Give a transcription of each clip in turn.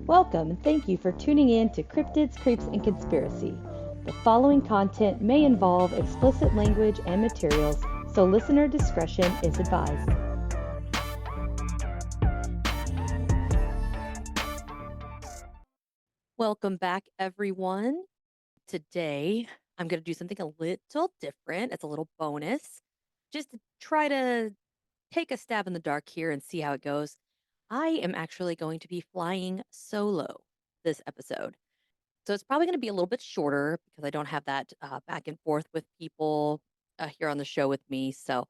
Welcome and thank you for tuning in to Cryptids, Creeps, and Conspiracy. The following content may involve explicit language and materials, so listener discretion is advised. Welcome back, everyone. Today, I'm going to do something a little different. It's a little bonus, just to try to take a stab in the dark here and see how it goes. I am actually going to be flying solo this episode. So it's probably going to be a little bit shorter because I don't have that back and forth with people here on the show with me. So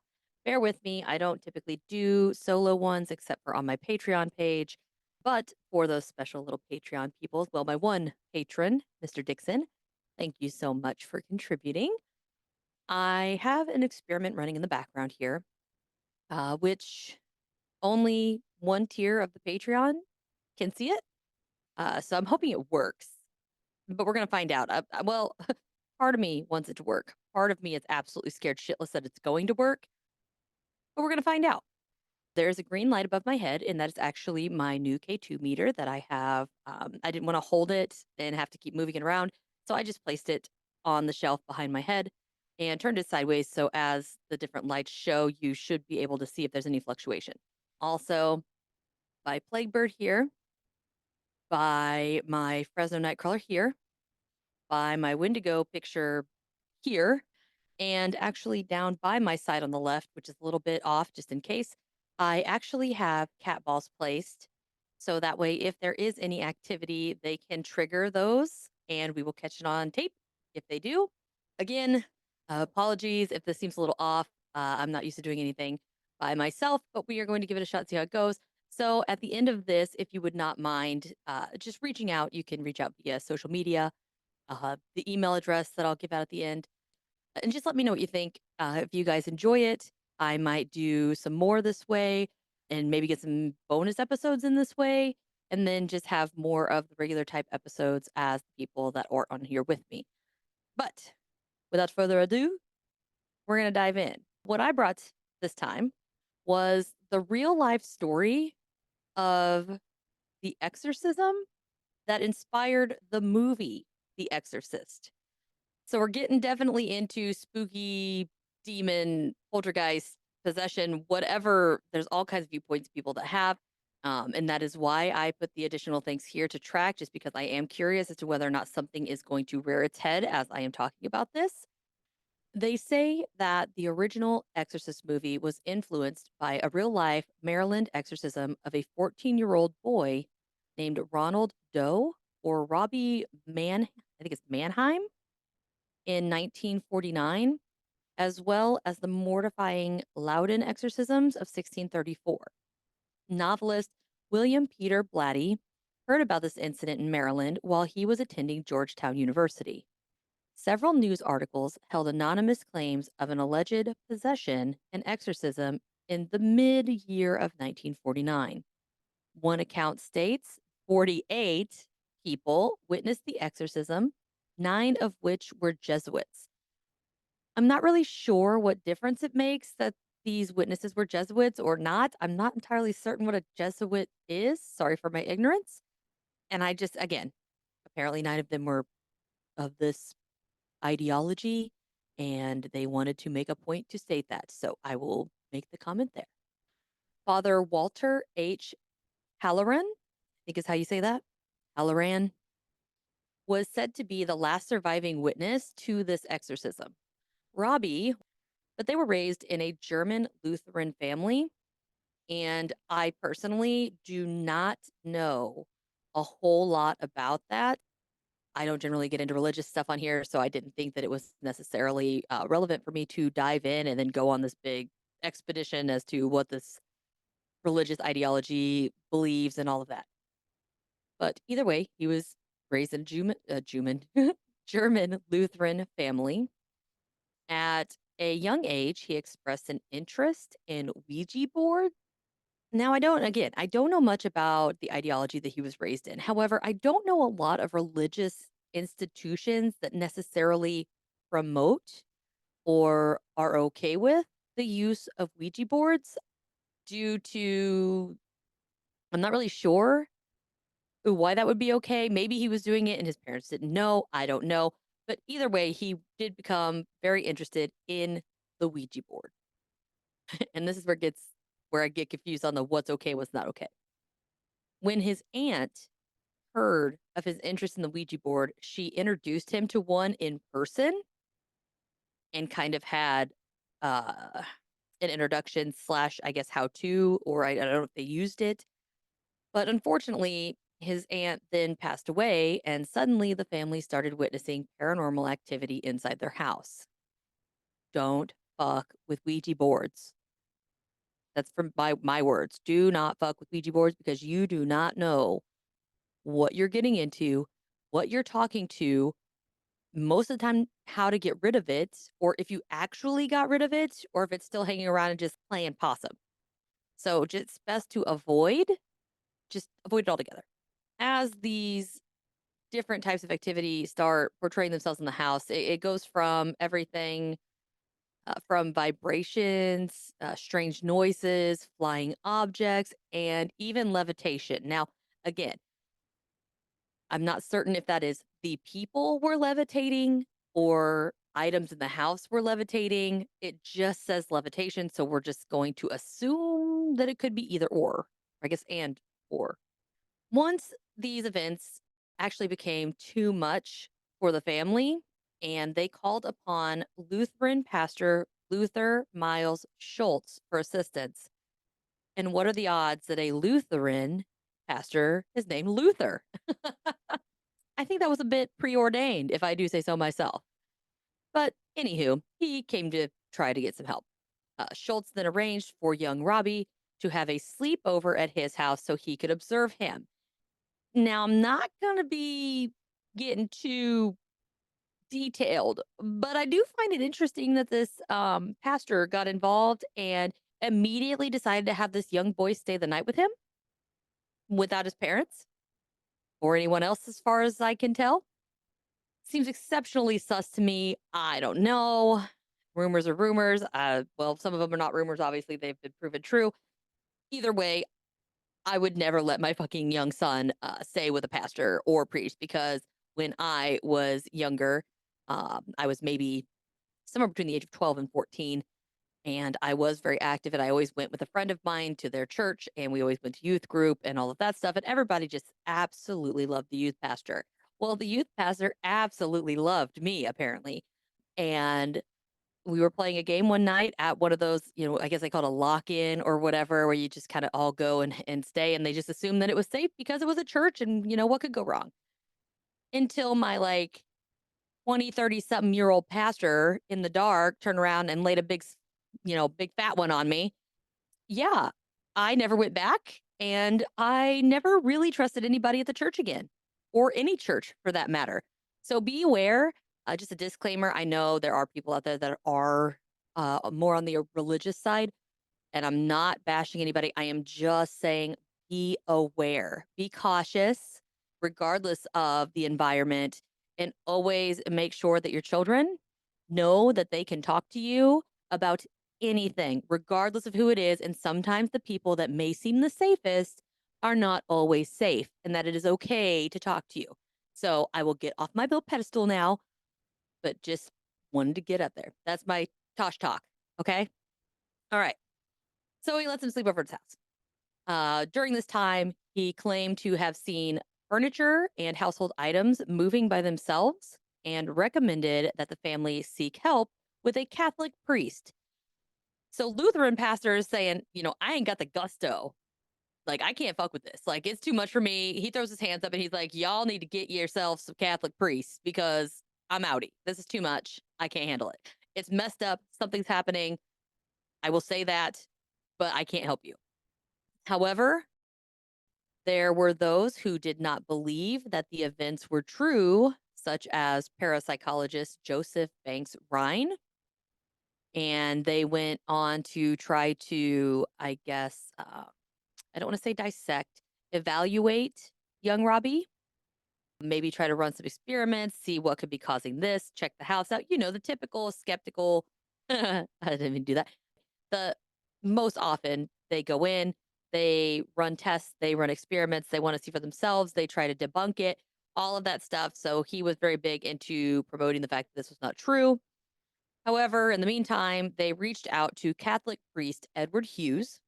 bear with me. I don't typically do solo ones except for on my Patreon page. But for those special little Patreon people, well, my one patron, Mr. Dixon, thank you so much for contributing. I have an experiment running in the background here, which only one tier of the Patreon can see it. So I'm hoping it works, but we're going to find out. Well, part of me wants it to work. Part of me is absolutely scared shitless that it's going to work, but we're going to find out. There's a green light above my head, and that is actually my new K2 meter that I have. I didn't want to hold it and have to keep moving it around, so I just placed it on the shelf behind my head and turned it sideways so as the different lights show, you should be able to see if there's any fluctuation. Also, by Plaguebird here, by my Fresno Nightcrawler here, by my Wendigo picture here, and actually down by my side on the left, which is a little bit off just in case, I actually have cat balls placed. So that way, if there is any activity, they can trigger those and we will catch it on tape if they do. Again, apologies if this seems a little off. I'm not used to doing anything by myself, but we are going to give it a shot, see how it goes. So at the end of this, if you would not mind just reaching out, you can reach out via social media, the email address that I'll give out at the end, and just let me know what you think. If you guys enjoy it, I might do some more this way and maybe get some bonus episodes in this way, and then just have more of the regular type episodes as the people that are on here with me. But without further ado, we're going to dive in. What I brought this time was the real life story of the exorcism that inspired the movie The Exorcist. So we're getting definitely into spooky, demon, poltergeist, possession, whatever. There's all kinds of viewpoints people that have. And that is why I put the additional things here to track, just because I am curious as to whether or not something is going to rear its head as I am talking about this. They say that the original Exorcist movie was influenced by a real life Maryland exorcism of a 14-year-old boy named Ronald Doe or Robbie I think it's Mannheim in 1949, as well as the mortifying Loudon exorcisms of 1634. Novelist William Peter Blatty heard about this incident in Maryland while he was attending Georgetown University. Several news articles held anonymous claims of an alleged possession and exorcism in the mid year of 1949. One account states 48 people witnessed the exorcism, 9 of which were Jesuits. I'm not really sure what difference it makes that these witnesses were Jesuits or not. I'm not entirely certain what a Jesuit is. Sorry for my ignorance. And I just, again, apparently 9 of them were of this ideology and they wanted to make a point to state that. So I will make the comment there. Father Walter H. Halloran, I think is how you say that, Halloran, was said to be the last surviving witness to this exorcism. Robbie, but they were raised in a German Lutheran family. And I personally do not know a whole lot about that. I don't generally get into religious stuff on here, so I didn't think that it was necessarily relevant for me to dive in and then go on this big expedition as to what this religious ideology believes and all of that. But either way, he was raised in German Lutheran family. At a young age, he expressed an interest in Ouija boards. Now, I don't know much about the ideology that he was raised in. However, I don't know a lot of religious institutions that necessarily promote or are okay with the use of Ouija boards due to, I'm not really sure why that would be okay. Maybe he was doing it and his parents didn't know. I don't know. But either way, he did become very interested in the Ouija board. And this is where I get confused on the what's okay, what's not okay. When his aunt heard of his interest in the Ouija board, she introduced him to one in person and kind of had uh an introduction slash, I guess, how to, or I don't know if they used it. But unfortunately, his aunt then passed away, and suddenly the family started witnessing paranormal activity inside their house. Don't fuck with Ouija boards. That's from my words. Do not fuck with Ouija boards because you do not know what you're getting into, what you're talking to, most of the time, how to get rid of it, or if you actually got rid of it, or if it's still hanging around and just playing possum. So just best to just avoid it altogether. As these different types of activity start portraying themselves in the house, it goes from everything from vibrations, strange noises, flying objects, and even levitation. Now, again, I'm not certain if that is the people were levitating or items in the house were levitating. It just says levitation, so we're just going to assume that it could be either or, I guess, and or. Once these events actually became too much for the family, and they called upon Lutheran pastor Luther Miles Schultz for assistance. And what are the odds that a Lutheran pastor is named Luther? I think that was a bit preordained, if I do say so myself. But anywho, he came to try to get some help. Schultz then arranged for young Robbie to have a sleepover at his house so he could observe him. Now, I'm not going to be getting too detailed, but I do find it interesting that this pastor got involved and immediately decided to have this young boy stay the night with him without his parents or anyone else, as far as I can tell. Seems exceptionally sus to me. I don't know. Rumors are rumors. Well, some of them are not rumors. Obviously, they've been proven true. Either way, I would never let my fucking young son stay with a pastor or priest because when I was younger, I was maybe somewhere between the age of 12 and 14. And I was very active, and I always went with a friend of mine to their church, and we always went to youth group and all of that stuff. And everybody just absolutely loved the youth pastor. Well, the youth pastor absolutely loved me, apparently. And we were playing a game one night at one of those, I guess they call it a lock in or whatever, where you just kind of all go and stay. And they just assumed that it was safe because it was a church and, what could go wrong? Until my like 20, 30 something year old pastor in the dark turned around and laid a big fat one on me. Yeah, I never went back and I never really trusted anybody at the church again or any church for that matter. So be aware. Just a disclaimer. I know there are people out there that are more on the religious side, and I'm not bashing anybody. I am just saying be aware, be cautious, regardless of the environment, and always make sure that your children know that they can talk to you about anything, regardless of who it is. And sometimes the people that may seem the safest are not always safe, and that it is okay to talk to you. So I will get off my bill pedestal now, but just wanted to get up there. That's my Tosh talk. Okay. All right. So he lets him sleep over at his house. During this time, he claimed to have seen furniture and household items moving by themselves and recommended that the family seek help with a Catholic priest. So Lutheran pastor is saying, I ain't got the gusto. Like, I can't fuck with this. Like, it's too much for me. He throws his hands up and he's like, y'all need to get yourself some Catholic priests because I'm outie. This is too much. I can't handle it. It's messed up. Something's happening. I will say that, but I can't help you. However, there were those who did not believe that the events were true, such as parapsychologist Joseph Banks Rhine. And they went on to try to, I guess, I don't want to say dissect, evaluate young Robbie, maybe try to run some experiments, see what could be causing this, check the house out, the typical skeptical. I didn't even do that. The most often they go in, they run tests, they run experiments, they want to see for themselves, they try to debunk it, all of that stuff. So he was very big into promoting the fact that this was not true. However, in the meantime, they reached out to Catholic priest Edward Hughes,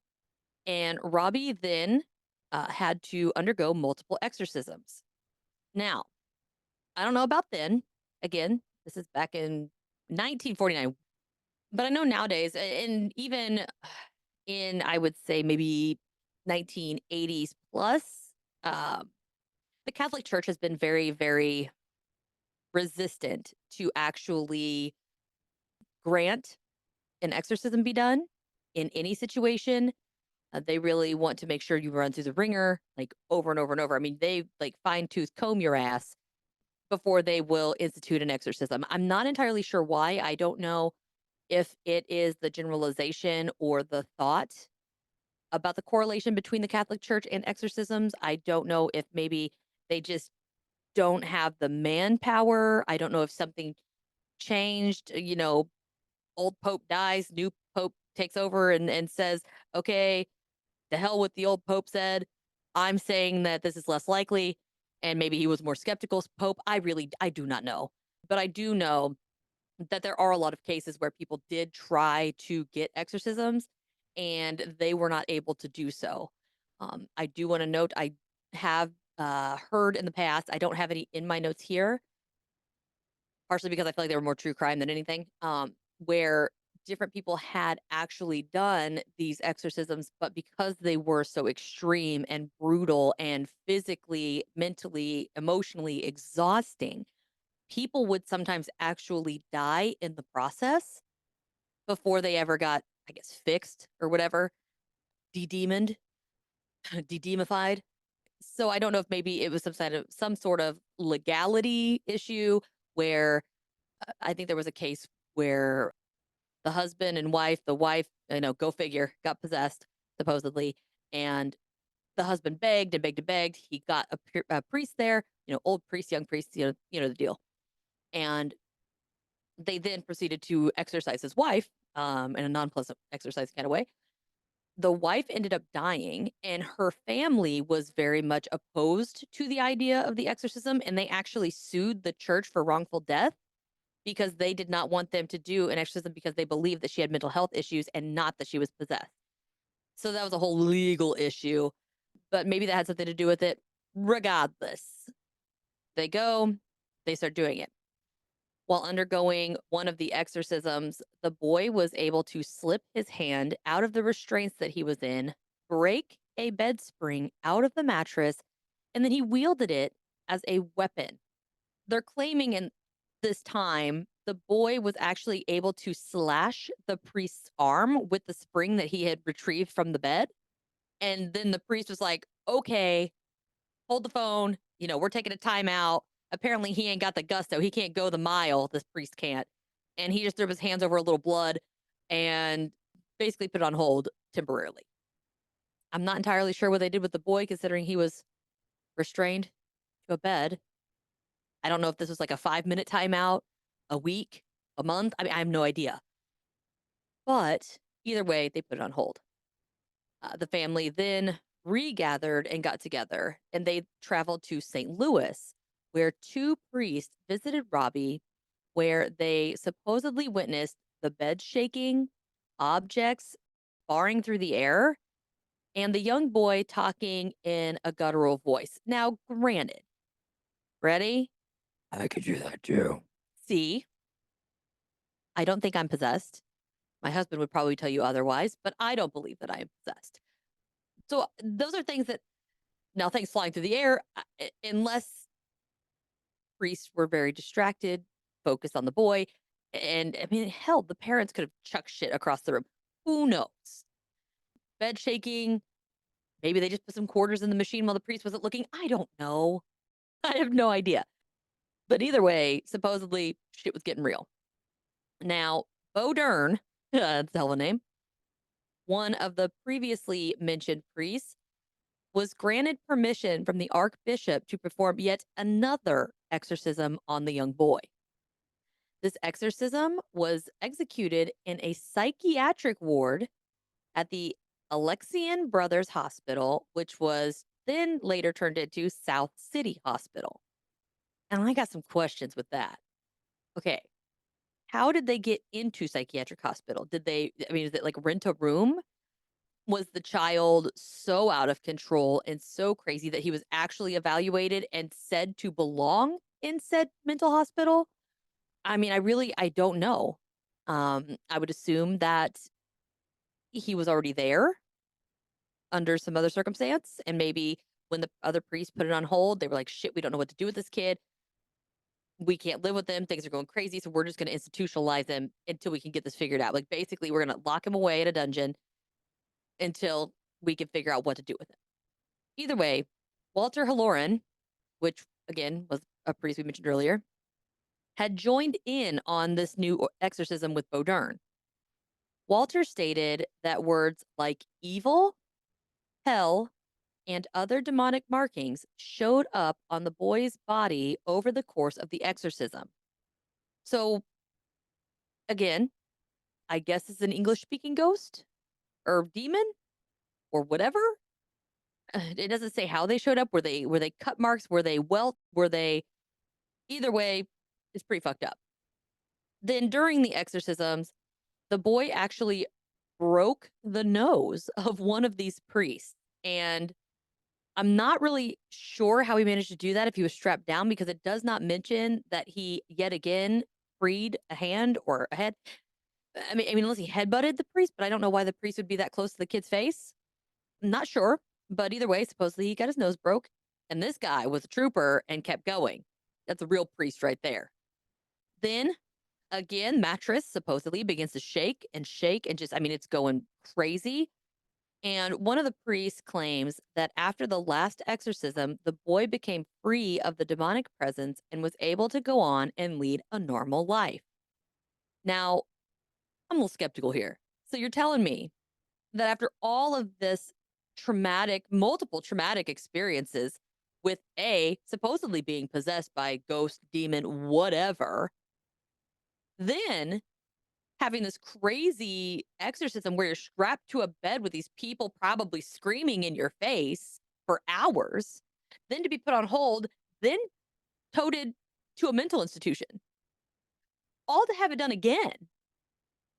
and Robbie then had to undergo multiple exorcisms. Now, I don't know about then. Again, this is back in 1949. But I know nowadays, and even in, I would say, maybe 1980s plus, um, the Catholic Church has been very, very resistant to actually grant an exorcism be done in any situation. They really want to make sure you run through the ringer, like over and over and over. I mean, they like fine tooth comb your ass before they will institute an exorcism. I'm not entirely sure why. I don't know if it is the generalization or the thought about the correlation between the Catholic Church and exorcisms. I don't know if maybe they just don't have the manpower. I don't know if something changed, old pope dies, new pope takes over and says, "Okay, the hell with the old pope said. I'm saying that this is less likely." And maybe he was more skeptical pope. I do not know. But I do know that there are a lot of cases where people did try to get exorcisms and they were not able to do so. I do want to note I have heard in the past, I don't have any in my notes here, partially because I feel like they were more true crime than anything, where different people had actually done these exorcisms, but because they were so extreme and brutal and physically, mentally, emotionally exhausting, people would sometimes actually die in the process before they ever got, I guess, fixed or whatever, de-demoned, de-demonified. So I don't know if maybe it was some sort of legality issue where I think there was a case where the husband and wife, the wife, go figure, got possessed supposedly, and the husband begged and begged and begged. He got a priest there, old priest, young priest, the deal, and they then proceeded to exorcise his wife in a non-pleasant exercise kind of way. The wife ended up dying, and her family was very much opposed to the idea of the exorcism, and they actually sued the church for wrongful death because they did not want them to do an exorcism because they believed that she had mental health issues and not that she was possessed. So that was a whole legal issue, but maybe that had something to do with it. Regardless, they go, they start doing it. While undergoing one of the exorcisms, the boy was able to slip his hand out of the restraints that he was in, break a bed spring out of the mattress, and then he wielded it as a weapon. They're claiming in this time the boy was actually able to slash the priest's arm with the spring that he had retrieved from the bed. And then the priest was like, "Okay, hold the phone. We're taking a timeout." Apparently, he ain't got the gusto. He can't go the mile. This priest can't. And he just threw his hands over a little blood and basically put it on hold temporarily. I'm not entirely sure what they did with the boy, considering he was restrained to a bed. I don't know if this was like a 5-minute timeout, a week, a month. I mean, I have no idea. But either way, they put it on hold. The family then regathered and got together, and they traveled to St. Louis, where two priests visited Robbie, where they supposedly witnessed the bed shaking, objects barring through the air, and the young boy talking in a guttural voice. Now, granted, ready? I could do that too. See, I don't think I'm possessed. My husband would probably tell you otherwise, but I don't believe that I am possessed. So those are things that now things flying through the air, unless priests were very distracted, focused on the boy. And I mean, hell, the parents could have chucked shit across the room. Who knows? Bed shaking. Maybe they just put some quarters in the machine while the priest wasn't looking. I don't know. I have no idea. But either way, supposedly shit was getting real. Now, Bo Dern, that's a hell of a name, one of the previously mentioned priests, was granted permission from the archbishop to perform yet another exorcism on the young boy. This exorcism was executed in a psychiatric ward at the Alexian Brothers Hospital, which was then later turned into South City Hospital. And I got some questions with that. Okay, how did they get into psychiatric hospital? Is it like rent a room? Was the child so out of control and so crazy that he was actually evaluated and said to belong in said mental hospital? I don't know. I would assume that he was already there under some other circumstance, and maybe when the other priests put it on hold, they were like, "Shit, we don't know what to do with this kid. We can't live with him. Things are going crazy, so we're just going to institutionalize him until we can get this figured out." Like, basically, we're going to lock him away in a dungeon until we can figure out what to do with him. Either way, Walter Halloran, which again was a priest we mentioned earlier, had joined in on this new exorcism with Bodern. Walter stated that words like evil, hell, and other demonic markings showed up on the boy's body over the course of the exorcism. So, again, I guess it's an English speaking ghost or demon or whatever. It doesn't say how they showed up. Were they cut marks? Were they welt? Were they either way? It's pretty fucked up. Then during the exorcisms, the boy actually broke the nose of one of these priests. And I'm not really sure how he managed to do that if he was strapped down because it does not mention that he yet again freed a hand or a head. Unless he headbutted the priest, but I don't know why the priest would be that close to the kid's face. I'm not sure, but either way, supposedly he got his nose broke, and this guy was a trooper and kept going. That's a real priest right there. Then again, mattress supposedly begins to shake and just, it's going crazy. And one of the priests claims that after the last exorcism, the boy became free of the demonic presence and was able to go on and lead a normal life. Now, I'm a little skeptical here. So you're telling me that after all of this multiple traumatic experiences with supposedly being possessed by a ghost, demon, whatever, then having this crazy exorcism where you're strapped to a bed with these people probably screaming in your face for hours, then to be put on hold, then toted to a mental institution, all to have it done again.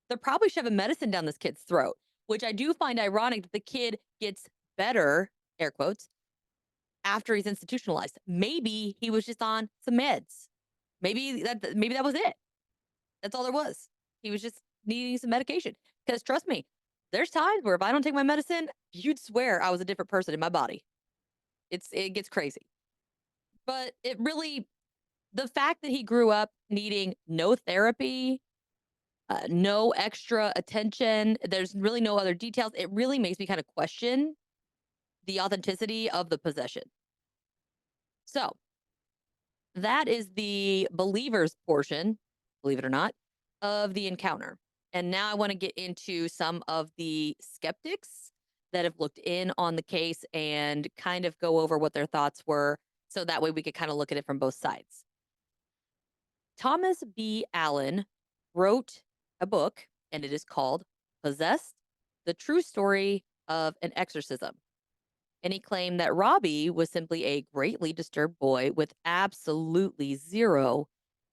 They're probably shoving medicine down this kid's throat, which I do find ironic that the kid gets better, air quotes, after he's institutionalized. Maybe he was just on some meds. Maybe that was it. That's all there was. He was just needing some medication. Because trust me, there's times where if I don't take my medicine, you'd swear I was a different person in my body. It gets crazy. But the fact that he grew up needing no therapy, no extra attention, there's really no other details. It really makes me kind of question the authenticity of the possession. So that is the believers portion, believe it or not, of the encounter. And now I want to get into some of the skeptics that have looked in on the case and kind of go over what their thoughts were. So that way we could kind of look at it from both sides. Thomas B. Allen wrote a book, and it is called Possessed: The True Story of an Exorcism. And he claimed that Robbie was simply a greatly disturbed boy with absolutely zero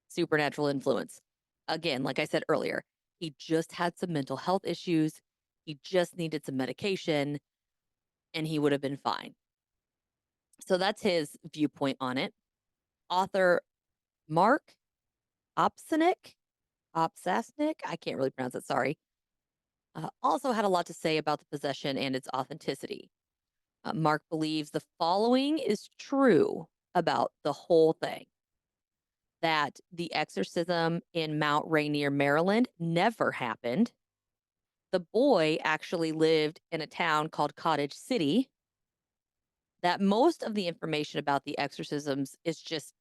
supernatural influence. Again, like I said earlier, he just had some mental health issues. He just needed some medication and he would have been fine. So that's his viewpoint on it. Author Mark Opsasnick, I can't really pronounce it, sorry, also had a lot to say about the possession and its authenticity. Mark believes the following is true about the whole thing: that the exorcism in Mount Rainier, Maryland never happened. The boy actually lived in a town called Cottage City. That most of the information about the exorcisms is just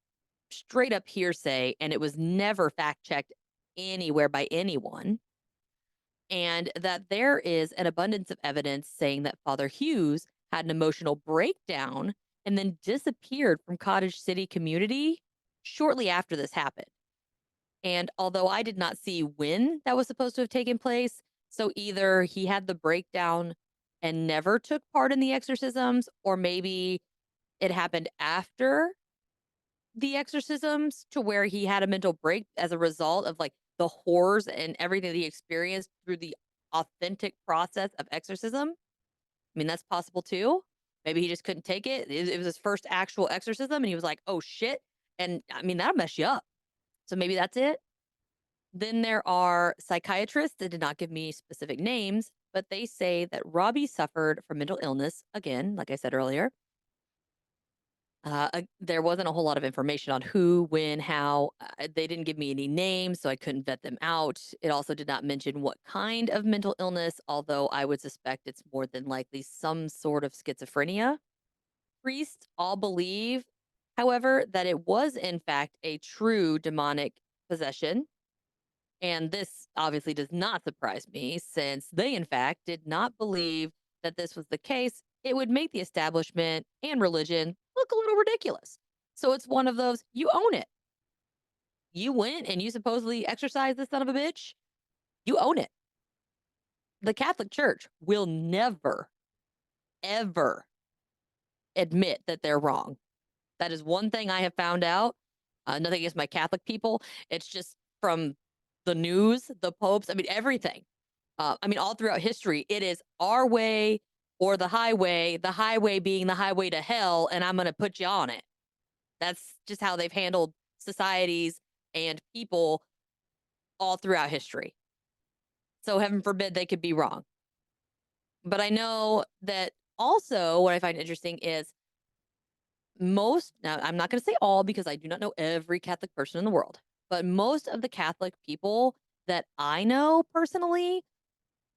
straight up hearsay and it was never fact checked anywhere by anyone. And that there is an abundance of evidence saying that Father Hughes had an emotional breakdown and then disappeared from Cottage City community shortly after this happened. And although I did not see when that was supposed to have taken place, so either he had the breakdown and never took part in the exorcisms, or maybe it happened after the exorcisms to where he had a mental break as a result of like the horrors and everything that he experienced through the authentic process of exorcism. I mean, that's possible too. Maybe he just couldn't take it. It was his first actual exorcism and he was like, oh shit. And I mean, that'll mess you up. So maybe that's it. Then there are psychiatrists that did not give me specific names, but they say that Robbie suffered from mental illness, again, like I said earlier. There wasn't a whole lot of information on who, when, how. They didn't give me any names, so I couldn't vet them out. It also did not mention what kind of mental illness, although I would suspect it's more than likely some sort of schizophrenia. Priests all believe, however, that it was in fact a true demonic possession. And this obviously does not surprise me, since they, in fact, did not believe that this was the case. It would make the establishment and religion look a little ridiculous. So it's one of those, you own it. You went and you supposedly exorcised this son of a bitch. You own it. The Catholic Church will never, ever admit that they're wrong. That is one thing I have found out. Nothing against my Catholic people. It's just from the news, the popes, I mean, everything. I mean, all throughout history, it is our way or the highway being the highway to hell, and I'm going to put you on it. That's just how they've handled societies and people all throughout history. So heaven forbid they could be wrong. But I know that also what I find interesting is most, now I'm not going to say all because I do not know every Catholic person in the world, but most of the Catholic people that I know personally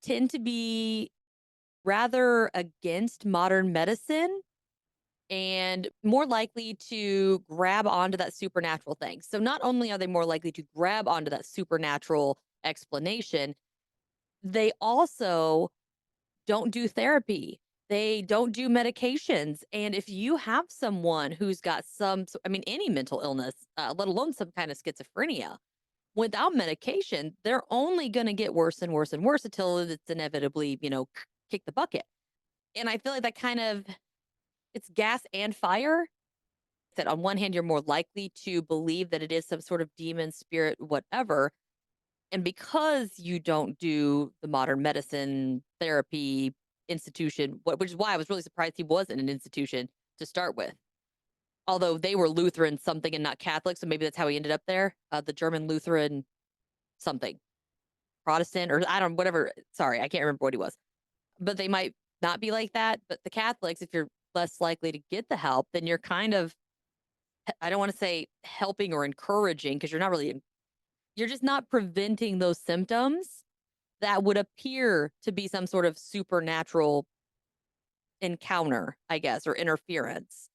tend to be rather against modern medicine and more likely to grab onto that supernatural thing. So not only are they more likely to grab onto that supernatural explanation, they also don't do therapy. They don't do medications. And if you have someone who's got I mean, any mental illness, let alone some kind of schizophrenia, without medication, they're only going to get worse and worse and worse until it's inevitably, kick the bucket. And I feel like that kind of, it's gas and fire. That on one hand, you're more likely to believe that it is some sort of demon, spirit, whatever. And because you don't do the modern medicine therapy institution, which is why I was really surprised he wasn't an institution to start with. Although they were Lutheran something and not Catholic, so maybe that's how he ended up there. The German Lutheran something, Protestant, or I don't, whatever. Sorry, I can't remember what he was. But they might not be like that. But the Catholics, if you're less likely to get the help, then you're kind of, I don't want to say helping or encouraging, because you're not really, you're just not preventing those symptoms that would appear to be some sort of supernatural encounter, I guess, or interference.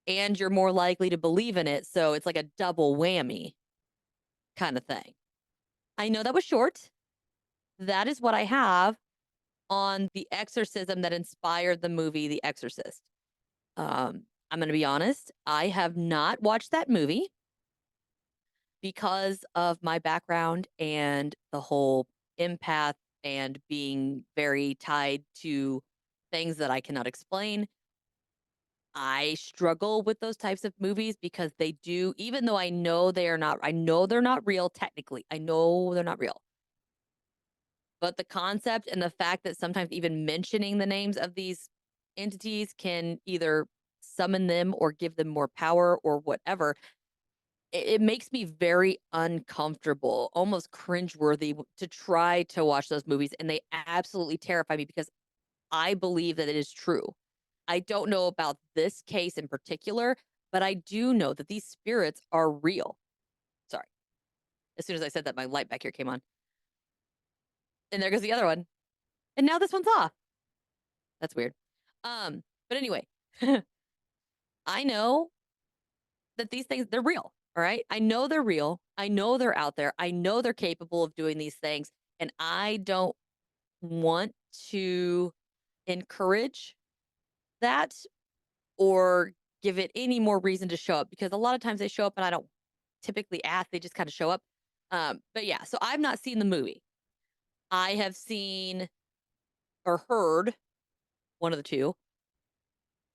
And you're more likely to believe in it. So it's like a double whammy kind of thing. I know that was short. That is what I have on the exorcism that inspired the movie The Exorcist. I'm going to be honest, I have not watched that movie because of my background and the whole empath and being very tied to things that I cannot explain. I struggle with those types of movies because they do, even though I know they're not real technically. I know they're not real. But the concept and the fact that sometimes even mentioning the names of these entities can either summon them or give them more power or whatever, it makes me very uncomfortable, almost cringeworthy to try to watch those movies. And they absolutely terrify me because I believe that it is true. I don't know about this case in particular, but I do know that these spirits are real. Sorry. As soon as I said that, my light back here came on. And there goes the other one. And now this one's off. That's weird. But anyway, I know that these things, they're real. All right. I know they're real. I know they're out there. I know they're capable of doing these things. And I don't want to encourage that or give it any more reason to show up, because a lot of times they show up and I don't typically at. They just kind of show up. But yeah, so I've not seen the movie. I have seen or heard one of the two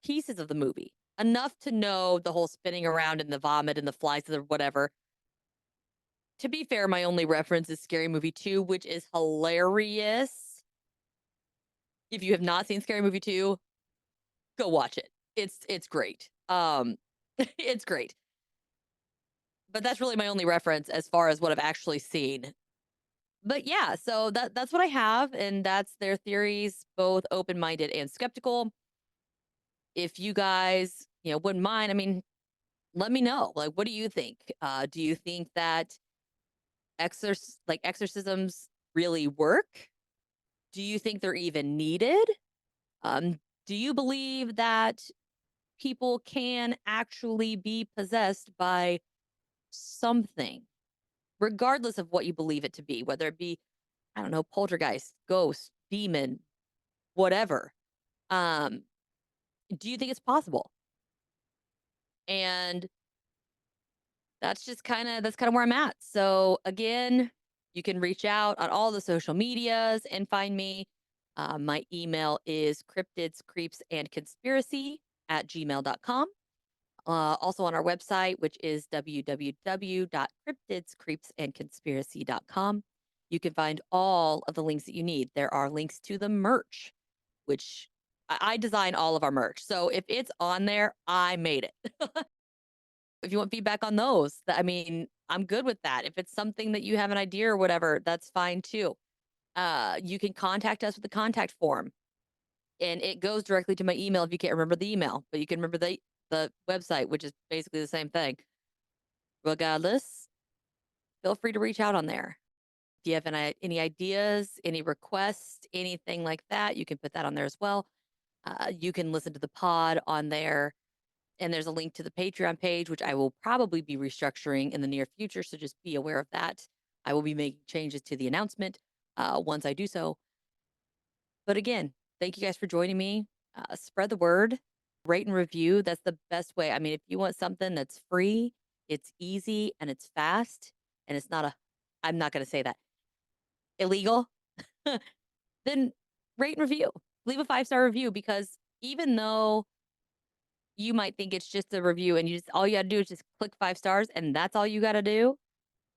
pieces of the movie, enough to know the whole spinning around and the vomit and the flies or whatever. To be fair, my only reference is Scary Movie 2, which is hilarious. If you have not seen Scary Movie 2, go watch it. It's great. It's great. But that's really my only reference as far as what I've actually seen. But yeah, so that's what I have, and that's their theories, both open-minded and skeptical. If you guys, wouldn't mind, I mean, let me know. Like, what do you think? Do you think that exorcisms really work? Do you think they're even needed? Do you believe that people can actually be possessed by something, regardless of what you believe it to be, whether it be, I don't know, poltergeist, ghost, demon, whatever? Um, do you think it's possible? And that's kind of where I'm at. So again, you can reach out on all the social medias and find me. My email is cryptidscreepsandconspiracy@gmail.com. Also on our website, which is www.cryptidscreepsandconspiracy.com. You can find all of the links that you need. There are links to the merch, which I design all of our merch. So if it's on there, I made it. If you want feedback on those, I mean, I'm good with that. If it's something that you have an idea or whatever, that's fine too. You can contact us with the contact form, and it goes directly to my email if you can't remember the email, but you can remember the website, which is basically the same thing. Regardless, feel free to reach out on there. If you have any ideas, any requests, anything like that, you can put that on there as well. You can listen to the pod on there. And there's a link to the Patreon page, which I will probably be restructuring in the near future. So just be aware of that. I will be making changes to the announcement once I do so. But again, thank you guys for joining me. Spread the word, rate and review. That's the best way. I mean, if you want something that's free, it's easy, and it's fast, and it's not I'm not going to say that, illegal, then rate and review. Leave a 5-star review, because even though you might think it's just a review and all you got to do is just click 5 stars and that's all you got to do,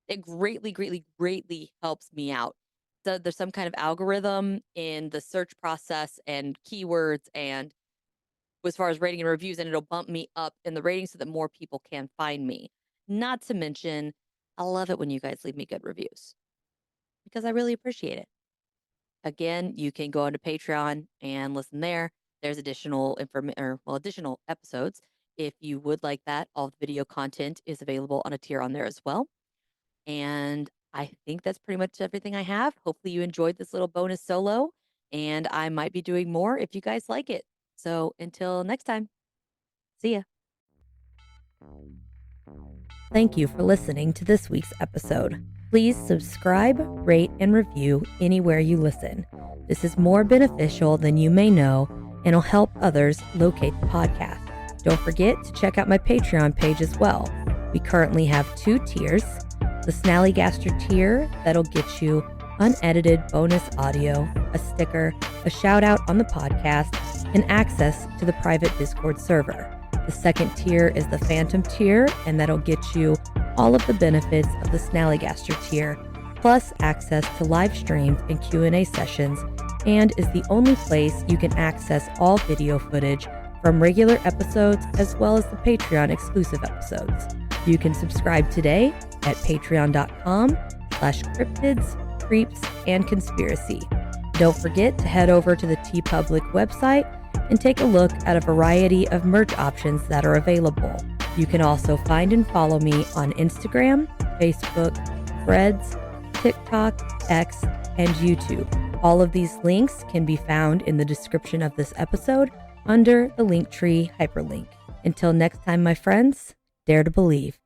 it greatly, greatly, greatly helps me out. So there's some kind of algorithm in the search process and keywords and as far as rating and reviews, and it'll bump me up in the ratings so that more people can find me. Not to mention, I love it when you guys leave me good reviews because I really appreciate it. Again, you can go onto Patreon and listen there. There's additional additional episodes. If you would like that, all the video content is available on a tier on there as well. And I think that's pretty much everything I have. Hopefully you enjoyed this little bonus solo, and I might be doing more if you guys like it. So until next time, see ya. Thank you for listening to this week's episode. Please subscribe, rate, and review anywhere you listen. This is more beneficial than you may know and will help others locate the podcast. Don't forget to check out my Patreon page as well. We currently have 2 tiers. The Snallygaster tier, that'll get you unedited bonus audio, a sticker, a shout out on the podcast, and access to the private Discord server. The second tier is the Phantom tier, and that'll get you all of the benefits of the Snallygaster tier, plus access to live streams and Q&A sessions, and is the only place you can access all video footage from regular episodes as well as the Patreon exclusive episodes. You can subscribe today at patreon.com/cryptids, creeps, and conspiracy. Don't forget to head over to the TeePublic website and take a look at a variety of merch options that are available. You can also find and follow me on Instagram, Facebook, Threads, TikTok, X, and YouTube. All of these links can be found in the description of this episode under the Linktree hyperlink. Until next time, my friends, dare to believe.